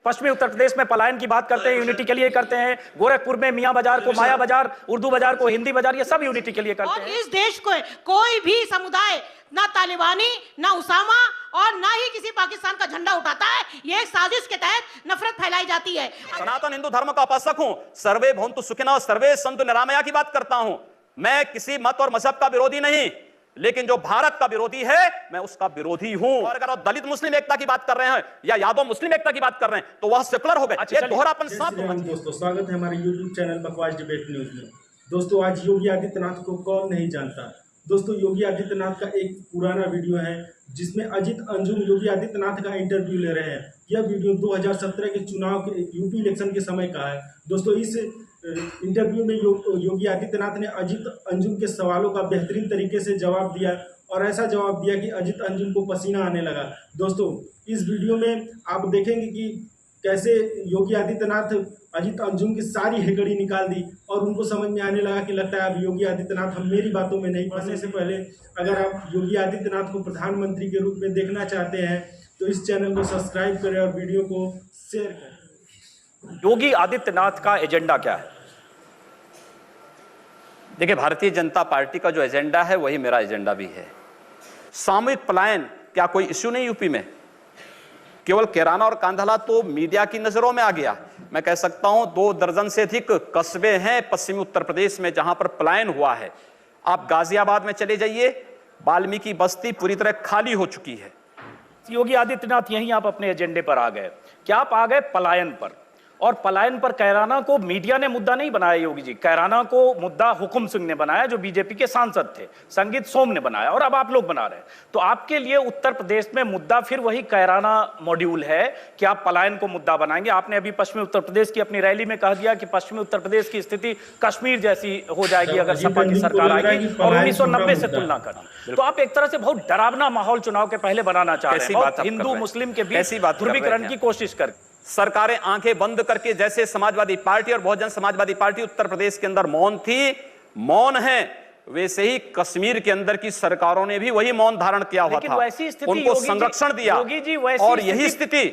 पश्चिमी उत्तर प्रदेश में पलायन की बात करते हैं, यूनिटी के लिए करते हैं। गोरखपुर में मियां बाजार को माया बाजार, उर्दू बाजार को हिंदी बाजार, ये सब यूनिटी के लिए करते हैं। और इस देश को कोई भी समुदाय ना तालिबानी, ना उसामा और ना ही किसी पाकिस्तान का झंडा उठाता है। ये एक साजिश के तहत नफरत फैलाई जाती है। सनातन हिंदू धर्म का उपासक हूं, सर्वे भवन्तु सुखिनः सर्वे सन्तु निरामया की बात करता हूं। मैं किसी मत और मजहब का विरोधी नहीं, लेकिन जो भारत का विरोधी है मैं उसका विरोधी हूं। और अगर आप दलित मुस्लिम एकता की बात कर रहे हैं या यादव मुस्लिम एकता की बात कर रहे हैं तो वह सेकुलर हो गए। ये दोहरापन साफ। दोस्तों स्वागत है हमारे YouTube चैनल बकवास डिबेट न्यूज में। दोस्तों आज योगी आदित्यनाथ को कौन नहीं जानता। दोस्तों योगी आदित्यनाथ का एक पुराना वीडियो है जिसमें अजित अंजुम योगी आदित्यनाथ का इंटरव्यू ले रहे हैं। यह वीडियो 2017 के चुनाव के यूपी इलेक्शन के समय का है। दोस्तों इस इंटरव्यू में योगी आदित्यनाथ ने अजित अंजुम के सवालों का बेहतरीन तरीके से जवाब दिया और ऐसा जवाब दिया कि अजित अंजुम को पसीना आने लगा। दोस्तों इस वीडियो में आप देखेंगे कि कैसे योगी आदित्यनाथ अजित अंजुम की सारी हेकड़ी निकाल दी और उनको समझ में आने लगा कि लगता है अब योगी आदित्यनाथ हम मेरी बातों में नहीं फंसने से पहले अगर आप योगी आदित्यनाथ को प्रधानमंत्री के रूप में देखना चाहते हैं तो इस चैनल को सब्सक्राइब करें और वीडियो को शेयर करें। योगी आदित्यनाथ का एजेंडा क्या है? देखिए, भारतीय जनता पार्टी का जो एजेंडा है वही मेरा एजेंडा भी है। सामूहिक पलायन क्या कोई इश्यू नहीं यूपी में? केवल कैराना और कांधला तो मीडिया की नजरों में आ गया। मैं कह सकता हूं 2 दर्जन से अधिक कस्बे हैं पश्चिमी उत्तर प्रदेश में जहां पर पलायन हुआ है। आप गाजियाबाद में चले जाइए, वाल्मीकि बस्ती पूरी तरह खाली हो चुकी है। योगी आदित्यनाथ यहीं आप अपने एजेंडे पर आ गए। क्या आप आ गए पलायन पर? और पलायन पर कैराना को मीडिया ने मुद्दा नहीं बनाया योगी जी, कैराना को मुद्दा हुकुम सिंह ने बनाया जो बीजेपी के सांसद थे, संगीत सोम ने बनाया और अब आप लोग बना रहे हैं। तो आपके लिए उत्तर प्रदेश में मुद्दा फिर वही कैराना मॉड्यूल है कि आप पलायन को मुद्दा बनाएंगे। आपने अभी पश्चिमी उत्तर प्रदेश की अपनी रैली में कह दिया कि पश्चिमी उत्तर प्रदेश की स्थिति कश्मीर जैसी हो जाएगी अगर सपा की सरकार आएगी और 1990 से तुलना करें। तो आप एक तरह से बहुत डरावना माहौल चुनाव के पहले बनाना चाह रहे हैं, हिंदू मुस्लिम के बीच ध्रुवीकरण की कोशिश कर। सरकारें आंखें बंद करके, जैसे समाजवादी पार्टी और बहुजन समाजवादी पार्टी उत्तर प्रदेश के अंदर मौन थी, मौन है, वैसे ही कश्मीर के अंदर की सरकारों ने भी वही मौन धारण किया हुआ था, उनको संरक्षण दिया। और यही स्थिति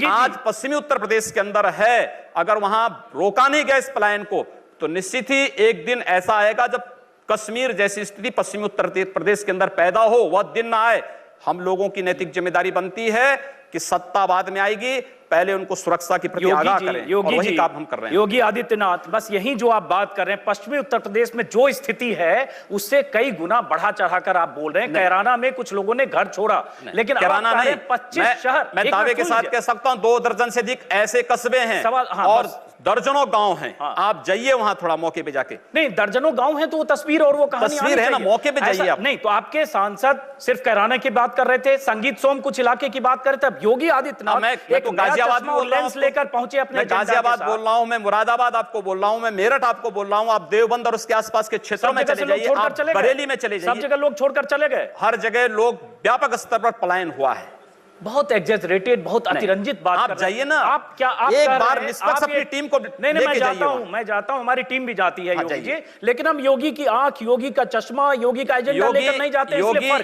आज पश्चिमी उत्तर प्रदेश के अंदर है। अगर वहां रोका नहीं गया इस पलायन को तो निश्चित ही एक दिन ऐसा आएगा जब कश्मीर जैसी स्थिति पश्चिमी उत्तर प्रदेश के अंदर पैदा हो, वह दिन ना आए। हम लोगों की नैतिक जिम्मेदारी बनती है कि सत्ता बाद में आएगी, पहले उनको सुरक्षा की प्रति आगाह करें और वही काम हम कर रहे हैं। योगी आदित्यनाथ, बस यही जो आप बात कर रहे हैं, पश्चिमी उत्तर प्रदेश में जो स्थिति है उससे कई गुना बढ़ा चढ़ाकर आप बोल रहे हैं। कैराना में कुछ लोगों ने घर छोड़ा, लेकिन कैराना नहीं, 25 शहर, मैं दावे के साथ कह सकता हूं 2 दर्जन से अधिक ऐसे कस्बे हैं और दर्जनों गांव हैं। आप जाइए वहां थोड़ा मौके पे जाके। नहीं, दर्जनों गांव हैं तो वो तस्वीर और वो कहानी तस्वीर है ना, मौके पे जाइए आप। नहीं तो आपके सांसद सिर्फ कैराना की बात कर रहे थे, संगीत सोम कुछ इलाके की बात कर रहे थे। अब योगी आदित्यनाथ एक गाजियाबाद बोल रहा हूं, लेकर पहुंचे अपने, गाजियाबाद बोल रहा हूं, मैं मुरादाबाद आपको बोल रहा हूं, मैं मेरठ आपको बोल रहा हूं, आप देवबंद और उसके आसपास के क्षेत्रों में चले जाइए, आप बरेली में चले जाइए, सब जगह लोग छोड़कर चले गए। हर जगह लोग व्यापक स्तर पर पलायन हुआ है। बहुत एग्जैजरेटेड, बहुत अतिरंजित बात आप जाइए ना, आप क्या आप एक बार निष्पक्ष अपनी टीम को नहीं, मैं जाता हूं, हमारी टीम भी जाती है योगी जी, लेकिन हम योगी की आंख, योगी का चश्मा, योगी का एजेंडा लेकर नहीं जाते।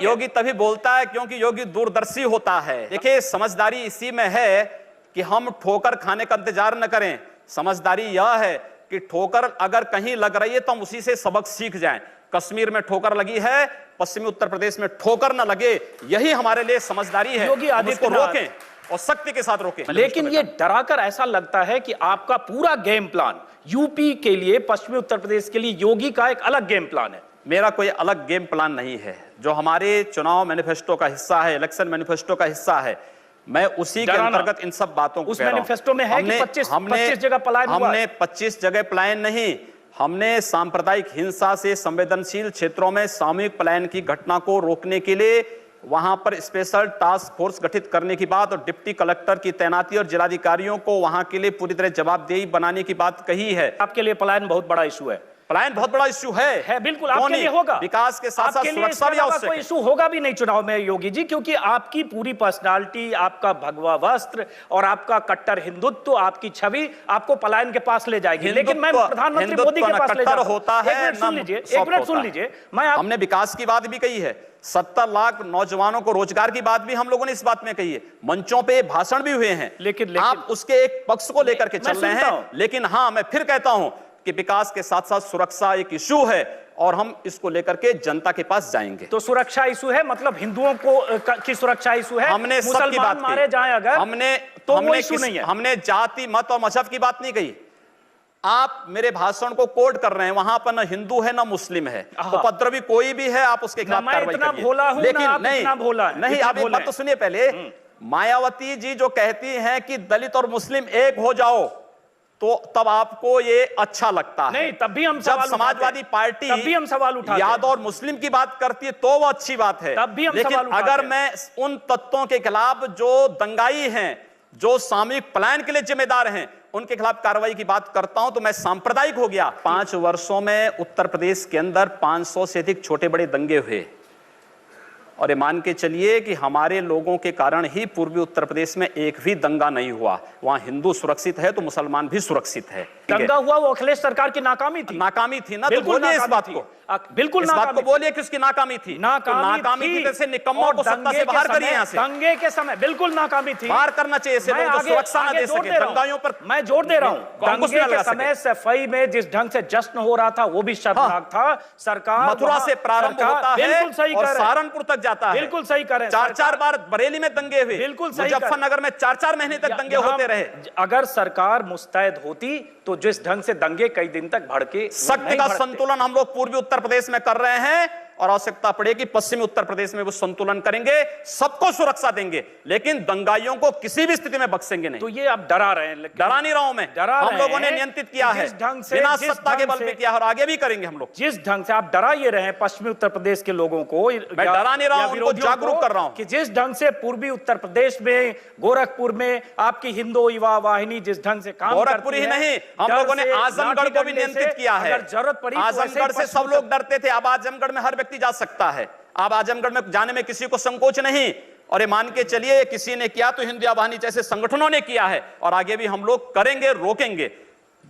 योगी तभी बोलता है क्योंकि योगी दूरदर्शी होता है। देखिए, समझदारी इसी में है कि हम ठोकर खाने का इंतजार न करें। समझदारी यह है कि ठोकर अगर कहीं लग रही है तो हम उसी से सबक सीख जाएं। कश्मीर में ठोकर लगी है, पश्चिमी उत्तर प्रदेश में ठोकर न लगे, यही हमारे लिए समझदारी है। योगी आदित्यनाथ रोकें और सख्ती के साथ रोकें। लेकिन ये डराकर ऐसा लगता है कि आपका पूरा गेम प्लान यूपी के लिए, पश्चिमी उत्तर प्रदेश के लिए योगी का एक अलग गेम प्लान है। मेरा कोई अलग गेम प्लान नहीं है। जो हमारे चुनाव मैनिफेस्टो का हिस्सा है, इलेक्शन मैनिफेस्टो का हिस्सा है, मैं उसी के अंतर्गत इन सब बातों को उस मैनिफेस्टो में है कि 25 जगह पलायन हुआ। हमने 25 जगह पलायन नहीं, हमने सांप्रदायिक हिंसा से संवेदनशील क्षेत्रों में सामूहिक पलायन की घटना को रोकने के लिए वहां पर स्पेशल टास्क फोर्स गठित करने की बात और डिप्टी कलेक्टर की तैनाती और जिलाधिकारियों को वहां के लिए पूरी तरह जवाबदेही बनाने की बात कही है। आपके लिए पलायन बहुत बड़ा इशू है। पलायन बहुत बड़ा इश्यू है बिल्कुल आपके लिए होगा, विकास के साथ साथ सुरक्षा भी आवश्यक है। कोई इशू होगा भी नहीं चुनाव में योगी जी, क्योंकि आपकी पूरी पर्सनालिटी, आपका भगवा वस्त्र और आपका कट्टर हिंदुत्व, आपकी छवि आपको पलायन के पास ले जाएगी। लेकिन मैं प्रधानमंत्री मोदी के पास ले जाऊंगा। होता है, एक मिनट सुन लीजिए, हमने विकास की बात भी कही है, 70 लाख नौजवानों को रोजगार की बात भी हम लोगों ने इस बात में कही है, मंचों पे भाषण भी हुए हैं। लेकिन आप उसके एक पक्ष को लेकर के चल रहे हैं। लेकिन हाँ, मैं फिर कहता हूं कि विकास के साथ साथ सुरक्षा एक इशू है और हम इसको लेकर के जनता के पास जाएंगे। तो सुरक्षा इशू है, मतलब हिंदुओं को की सुरक्षा इशू है, हमने सबकी बात मारे जाएं अगर, हमने जाति मत और मजहब की बात नहीं कही। आप मेरे भाषण को कोट कर रहे हैं, वहां पर ना हिंदू है ना मुस्लिम है, उपद्रवी कोई भी है आप उसके खिलाफ कार्रवाई करिए। लेकिन नहीं, आप एक बात तो सुनिए पहले। मायावती जी जो कहती हैं कि दलित और मुस्लिम एक हो जाओ, तो तब आपको ये अच्छा लगता है। नहीं, तब भी हम जब समाजवादी पार्टी तब भी हम सवाल उठाते हैं, यादव और मुस्लिम की बात करती है तो वो अच्छी बात है। तब भी हम लेकिन सवाल उठाते अगर मैं उन तत्वों के खिलाफ जो दंगाई हैं, जो सामूहिक पलायन के लिए जिम्मेदार हैं, उनके खिलाफ कार्रवाई की बात करता हूं तो मैं सांप्रदायिक हो गया। 5 वर्षों में उत्तर प्रदेश के अंदर 500 से अधिक छोटे बड़े दंगे हुए, और ये मान के चलिए कि हमारे लोगों के कारण ही पूर्वी उत्तर प्रदेश में एक भी दंगा नहीं हुआ। वहां हिंदू सुरक्षित है तो मुसलमान भी सुरक्षित है। दंगा हुआ वो अखिलेश सरकार की नाकामी थी ना, तो बोलिए इस बात को, बिल्कुल इस बात को बोलिए कि उसकी नाकामी थी। नाकामी थी, जैसे निकम्मों को सत्ता से बाहर करिए यहां से। दंगे के समय बिल्कुल नाकामी थी, बाहर करना चाहिए ऐसे लोगों को सुरक्षा ना दे सके। दंगाइयों पर मैं जोर दे रहा हूं, दंगे के समय सफाई में जिस ढंग से जश्न हो रहा था वो भी शर्मनाक था। सरकार मथुरा से प्रारंभ होता है और सहारनपुर तक जाता है। बिल्कुल सही करें, 4-4 बार बरेली में दंगे हुए, बिल्कुल सही, मुजफ्फरनगर में 4-4 महीने तक दंगे होते रहे। अगर सरकार मुस्तैद होती तो जिस ढंग से दंगे कई दिन तक भड़के, शक्ति का संतुलन हम लोग पूर्वी उत्तर प्रदेश में कर रहे हैं और आवश्यकता पड़ेगी पश्चिमी उत्तर प्रदेश में वो संतुलन करेंगे, सबको सुरक्षा देंगे, लेकिन दंगाइयों को किसी भी स्थिति में बख्शेंगे नहीं। तो ये आप डरा रहे हैं? डरा नहीं रहा हूं मैं, हम लोगों ने नियंत्रित किया है, बिना सत्ता के बल पे किया और आगे भी करेंगे हम लोग। जिस ढंग से आप डरा ये रहे हैं पश्चिमी उत्तर प्रदेश के लोगों को, मैं डरा नहीं रहा हूं, उनको जागरूक कर रहा हूं कि जिस ढंग से पूर्वी उत्तर प्रदेश में गोरखपुर में आपकी हिंदू युवा वाहिनी जिस ढंग से काम गोरखपुर ही नहीं, हम लोगों ने आजमगढ़ को भी नियंत्रित किया है। अगर जरूरत पड़ी आजमगढ़ से सब लोग डरते थे, अब आजमगढ़ में हर व्यक्ति जा सकता है। आप आजमगढ़ में जाने में किसी को संकोच नहीं, और ये मान के चलिए किसी ने किया तो हिंदू वाहिनी जैसे संगठनों ने किया है, और आगे भी हम लोग करेंगे, रोकेंगे।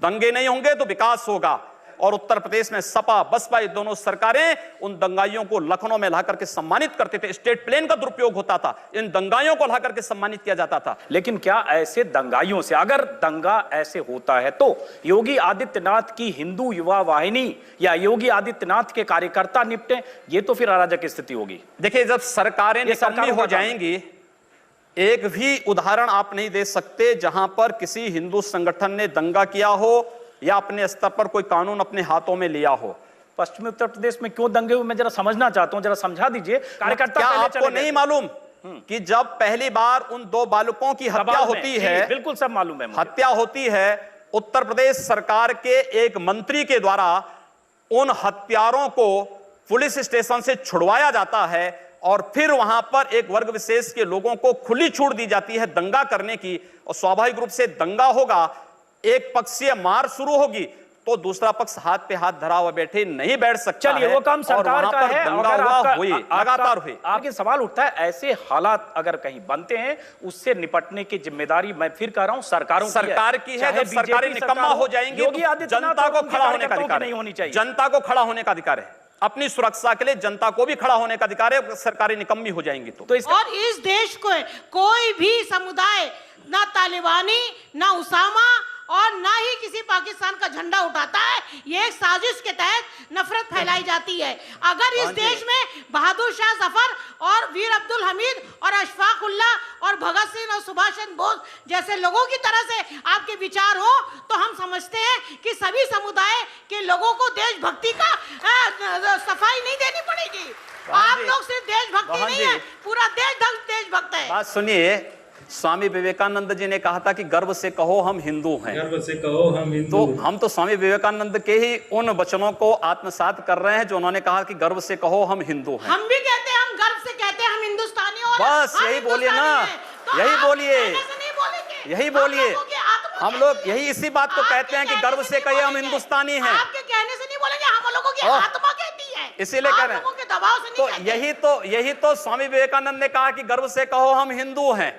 दंगे नहीं होंगे तो विकास होगा। और उत्तर प्रदेश में सपा बसपा ये दोनों सरकारें उन दंगाइयों को लखनऊ में लाकर के सम्मानित करते थे। स्टेट प्लेन का दुरुपयोग होता था, इन दंगाइयों को लाकर के सम्मानित किया जाता था। लेकिन क्या ऐसे दंगाइयों से, अगर दंगा ऐसे होता है तो योगी आदित्यनाथ की हिंदू युवा वाहिनी या योगी आदित्यनाथ के कार्यकर्ता निपटे, ये तो फिर अराजक स्थिति होगी। देखिए, जब सरकारें निकम्मी हो जाएंगी, एक भी उदाहरण आप नहीं दे सकते जहां पर किसी हिंदू संगठन ने दंगा किया हो या अपने स्तर पर कोई कानून अपने हाथों में लिया हो। पश्चिमी उत्तर प्रदेश में क्यों दंगे हुए, मैं जरा समझना चाहता हूं, जरा समझा दीजिए। कार्यकर्ता क्या आपको नहीं मालूम कि जब पहली बार उन 2 बालकों की हत्या होती है, बिल्कुल सब मालूम है, हत्या होती है, उत्तर प्रदेश सरकार के एक मंत्री के द्वारा उन हत्यारों को पुलिस स्टेशन से छुड़वाया जाता है और फिर वहां पर एक वर्ग विशेष के लोगों को खुली छूट दी जाती है दंगा करने की। और स्वाभाविक रूप से दंगा होगा, एक पक्षीय मार शुरू होगी तो दूसरा पक्ष हाथ पे हाथ धरा हुआ बैठे नहीं बैठ सकता। चलिए, वो काम सरकार का है। लगातार हुई। आपके सवाल उठता है, ऐसे हालात अगर कहीं बनते हैं उससे निपटने की जिम्मेदारी मैं फिर कह रहा हूं सरकार की है। जब सरकारें निकम्मा हो जाएंगी तो जनता को खड़ा होने का अधिकार नहीं होनी चाहिए। जनता को खड़ा होने का अधिकार है, अपनी सुरक्षा के लिए जनता को भी खड़ा होने का अधिकार है। सरकारें निकम्मी हो जाएंगी तो और इस देश को कोई भी समुदाय, ना तालिबानी, ना उसामा और ना ही किसी पाकिस्तान का झंडा उठाता है। ये एक साजिश के तहत नफरत फैलाई जाती है। अगर इस देश में बहादुर शाह जफर और वीर अब्दुल हमीद और अशफाक उल्लाह और भगत सिंह और सुभाष चंद्र बोस जैसे लोगों की तरह से आपके विचार हो तो हम समझते हैं कि सभी समुदाय के लोगों को देशभक्ति का सफाई नहीं देनी पड़ेगी। आप लोग सिर्फ देशभक्ति नहीं है, पूरा देशभक्त है। बात सुनिए, स्वामी विवेकानंद जी ने कहा था कि गर्व से कहो हम हिंदू हैं। गर्व से कहो हम हिंदू। तो हम तो स्वामी विवेकानंद के ही उन वचनों को आत्मसात कर रहे हैं जो उन्होंने कहा कि गर्व से कहो हम हिंदू हैं। हम भी कहते हैं, हम गर्व से कहते हैं हम हिंदुस्तानी और बस यही बोलिए ना, यही बोलिए, यही बोलिए। हम लोग यही इसी बात को कहते हैं कि गर्व से कहिए हम हिंदुस्तानी हैं। आपके कहने से नहीं बोले, आत्मा कहती है, इसीलिए कह रहे हैं। आप लोगों के दबाव से तो नहीं कहते। यही तो स्वामी विवेकानंद ने कहा कि गर्व से कहो हम हिंदू हैं,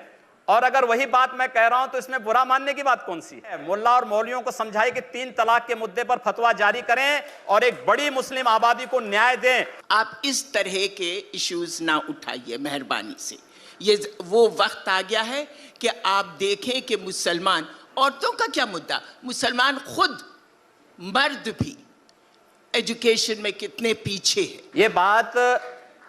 और अगर वही बात मैं कह रहा हूं तो इसमें बुरा मानने की बात कौन सी है? मुल्ला और मौलवियों को समझाइए कि 3 तलाक के मुद्दे पर फतवा जारी करें और एक बड़ी मुस्लिम आबादी को न्याय दें। आप इस तरह के इश्यूज ना उठाइए मेहरबानी से। ये वो वक्त आ गया है कि आप देखें कि मुसलमान, औरतों का क्या मुद्दा, मुसलमान खुद मर्द भी एजुकेशन में कितने पीछे है। ये बात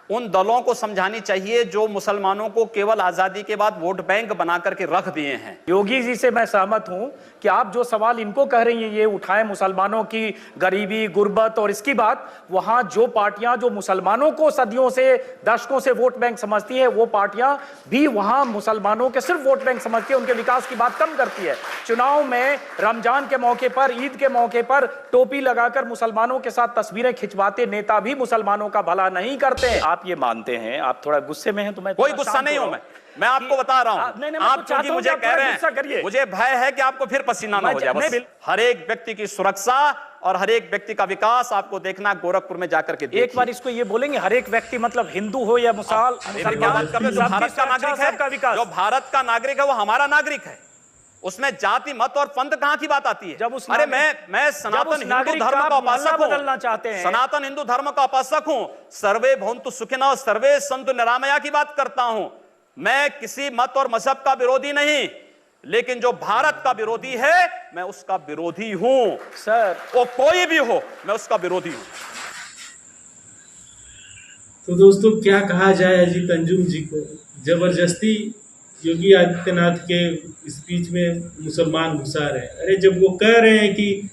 उन दलों को समझानी चाहिए जो मुसलमानों को केवल आजादी के बाद वोट बैंक बना करके रख दिए हैं। योगी जी से मैं सहमत हूं कि आप जो सवाल इनको कह रही हैं, ये उठाएं मुसलमानों की गरीबी, गुर्बत और इसकी बात, वहां जो पार्टियां जो मुसलमानों को सदियों से, दशकों से वोट बैंक समझती है, वो पार्टियां भी वहां मुसलमानों के सिर्फ वोट बैंक समझती है, उनके विकास की बात कम करती है। चुनाव में रमजान के मौके पर, ईद के मौके पर टोपी लगाकर मुसलमानों के साथ तस्वीरें खिंचवाते नेता भी मुसलमानों का भला नहीं करते। आप ये मानते हैं, आप थोड़ा गुस्से में हैं, तो मैं कोई गुस्सा नहीं हूं, मैं आपको बता रहा हूं। आप क्योंकि मुझे कह रहे हैं, मुझे भय है कि आपको फिर पसीना ना हो जाए। बस हर एक व्यक्ति की सुरक्षा और हर एक व्यक्ति का विकास आपको देखना, गोरखपुर में जाकर के एक बार इसको ये बोलेंगे, हर एक व्यक्ति मतलब हिंदू हो या मुसलमान, जो भारत का नागरिक है, जो भारत का नागरिक है वो हमारा नागरिक है। उसमें जाति, मत और पंथ कहां की बात आती है? अरे मैं सनातन हिंदू धर्म का उपासक हूं, बदलना चाहते हैं, सनातन हिंदू धर्म का उपासक हूं, सर्वे भवन्तु सुखिनः सर्वे सन्तु निरामया की बात करता हूं। मैं किसी मत और मजहब का विरोधी नहीं, लेकिन जो भारत का विरोधी है मैं उसका विरोधी हूं सर, वो कोई भी हो, मैं उसका विरोधी हूं। तो दोस्तों क्या कहा जाए अजीत अंजुम जी को, जबरदस्ती योगी आदित्यनाथ के स्पीच में मुसलमान घुसा रहे हैं। अरे जब वो कह रहे हैं कि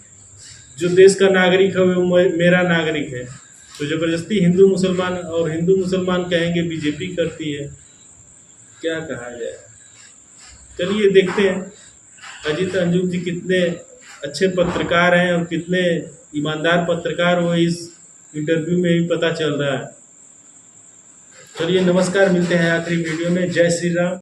जो देश का नागरिक है वो मेरा नागरिक है, तो जबरदस्ती हिंदू मुसलमान, और हिंदू मुसलमान कहेंगे बीजेपी करती है, क्या कहा जाए। चलिए देखते हैं अजीत अंजुम जी कितने अच्छे पत्रकार हैं और कितने ईमानदार पत्रकार हो, इस इंटरव्यू में भी पता चल रहा है। चलिए नमस्कार, मिलते हैं आखिरी वीडियो में। जय श्री राम।